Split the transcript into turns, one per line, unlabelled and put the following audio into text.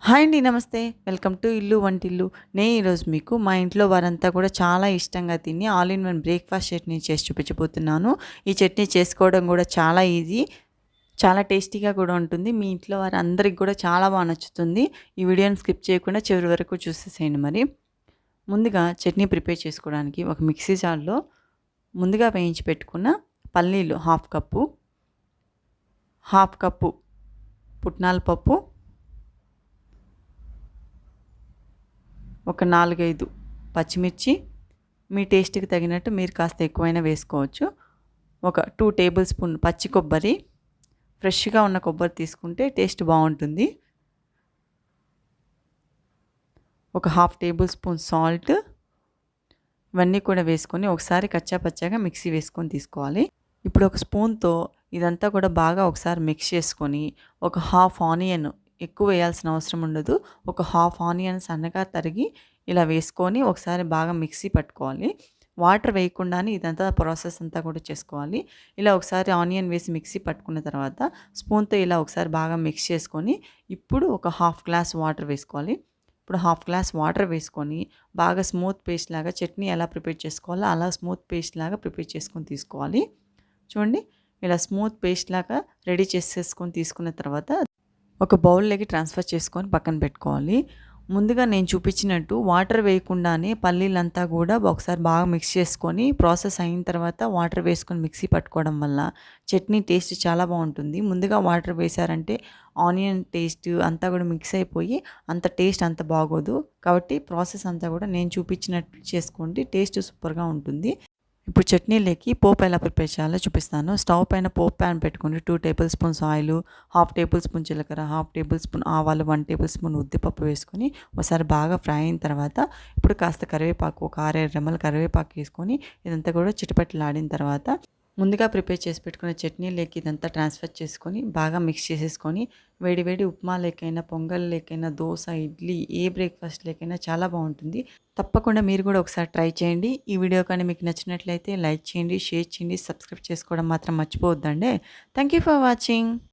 Hi అండి. నమస్తే. Welcome to ఇల్లు వంటిల్లు. నేను ఈరోజు మీకు మా ఇంట్లో వారంతా కూడా చాలా ఇష్టంగా తిని all in one breakfast chutney చేసి చూపించబోతున్నాను. ఈ చట్నీ చేసుకోవడం కూడా చాలా ఈజీ. చాలా టేస్టీగా కూడా ఉంటుంది. మీ ఇంట్లో వారందరికి కూడా చాలా బాగా నచ్చుతుంది. ఈ వీడియోని స్కిప్ చేయకుండా చివరి వరకు చూసేసేయండి మరి. ముందుగా చట్నీ ప్రిపేర్ చేసుకోవడానికి ఒక మిక్సీ జార్‌లో ముందుగా వేయించి పెట్టుకున్న పల్లీలు హాఫ్ కప్పు పుట్నాల పప్పు, ఒక 4, 5 పచ్చిమిర్చి, మీ టేస్ట్‌కి తగినట్టు మీరు కాస్త ఎక్కువైనా వేసుకోవచ్చు. ఒక 2 టేబుల్ స్పూన్ పచ్చి కొబ్బరి, ఫ్రెష్‌గా ఉన్న కొబ్బరి తీసుకుంటే టేస్ట్ బాగుంటుంది. ఒక హాఫ్ టేబుల్ స్పూన్ సాల్ట్, ఇవన్నీ కూడా వేసుకొని ఒకసారి కచ్చా పచ్చాగా మిక్సీ వేసుకొని తీసుకోవాలి. ఇప్పుడు ఒక స్పూన్‌తో ఇదంతా కూడా బాగా ఒకసారి మిక్స్ చేసుకొని, ఒక హాఫ్ ఆనియన్, ఎక్కువ వేయాల్సిన అవసరం ఉండదు. ఒక హాఫ్ ఆనియన్ సన్నగా తరిగి ఇలా వేసుకొని ఒకసారి బాగా మిక్సీ పట్టుకోవాలి. వాటర్ వేయకుండానే ఇదంతా ప్రాసెస్ అంతా కూడా చేసుకోవాలి. ఇలా ఒకసారి ఆనియన్ వేసి మిక్సీ పట్టుకున్న తర్వాత స్పూన్‌తో ఇలా ఒకసారి బాగా మిక్స్ చేసుకొని, ఇప్పుడు ఒక హాఫ్ గ్లాస్ వాటర్ వేసుకోవాలి. ఇప్పుడు హాఫ్ గ్లాస్ వాటర్ వేసుకొని బాగా స్మూత్ పేస్ట్ లాగా చట్నీ ఎలా ప్రిపేర్ చేసుకోవాలో అలా స్మూత్ పేస్ట్ లాగా ప్రిపేర్ చేసుకొని తీసుకోవాలి. చూడండి, ఇలా స్మూత్ పేస్ట్ లాగా రెడీ చేసేసుకొని తీసుకున్న తర్వాత ఒక బౌల్లోకి ట్రాన్స్ఫర్ చేసుకొని పక్కన పెట్టుకోవాలి. ముందుగా నేను చూపించినట్టు వాటర్ వేయకుండానే పల్లీలంతా కూడా ఒకసారి బాగా మిక్స్ చేసుకొని ప్రాసెస్ అయిన తర్వాత వాటర్ వేసుకొని మిక్సీ పట్టుకోవడం వల్ల చట్నీ టేస్ట్ చాలా బాగుంటుంది. ముందుగా వాటర్ వేశారంటే ఆనియన్ టేస్ట్ అంతా కూడా మిక్స్ అయిపోయి అంత టేస్ట్ అంత బాగోదు. కాబట్టి ప్రాసెస్ అంతా కూడా నేను చూపించినట్టు చేసుకోండి, టేస్ట్ సూపర్గా ఉంటుంది. ఇప్పుడు చట్నీలోకి పోపు ఎలా ప్రిపేర్ చేయాలో చూపిస్తాను. స్టవ్ పైన పోపు ప్యాన్ పెట్టుకొని 2 table spoons oil, half table spoon జీలకర్ర, హాఫ్ టేబుల్ స్పూన్ ఆవాలు, 1 టేబుల్ స్పూన్ ఉద్దిపప్పు వేసుకొని ఒకసారి బాగా ఫ్రై అయిన తర్వాత ఇప్పుడు కాస్త కరివేపాకు, ఒక 6, 7 రెమ్మల కరివేపాకు వేసుకొని ఇదంతా కూడా చిటపటలాడిన తర్వాత ముందుగా ప్రిపేర్ చేసి పెట్టుకున్న చట్నీలోకి ఇదంతా ట్రాన్స్ఫర్ చేసుకొని బాగా మిక్స్ చేసేసుకొని వేడి వేడి ఉప్మా లేకైనా, పొంగల్ లేకైనా, దోశ, ఇడ్లీ ఏ బ్రేక్ఫాస్ట్ లేకైనా చాలా బాగుంటుంది. తప్పకుండా మీరు కూడా ఒకసారి ట్రై చేయండి. ఈ వీడియో కానీ మీకు నచ్చినట్లయితే లైక్ చేయండి, షేర్ చేయండి, సబ్స్క్రైబ్ చేసుకోవడం మాత్రం మర్చిపోవద్దండి. Thank you for watching.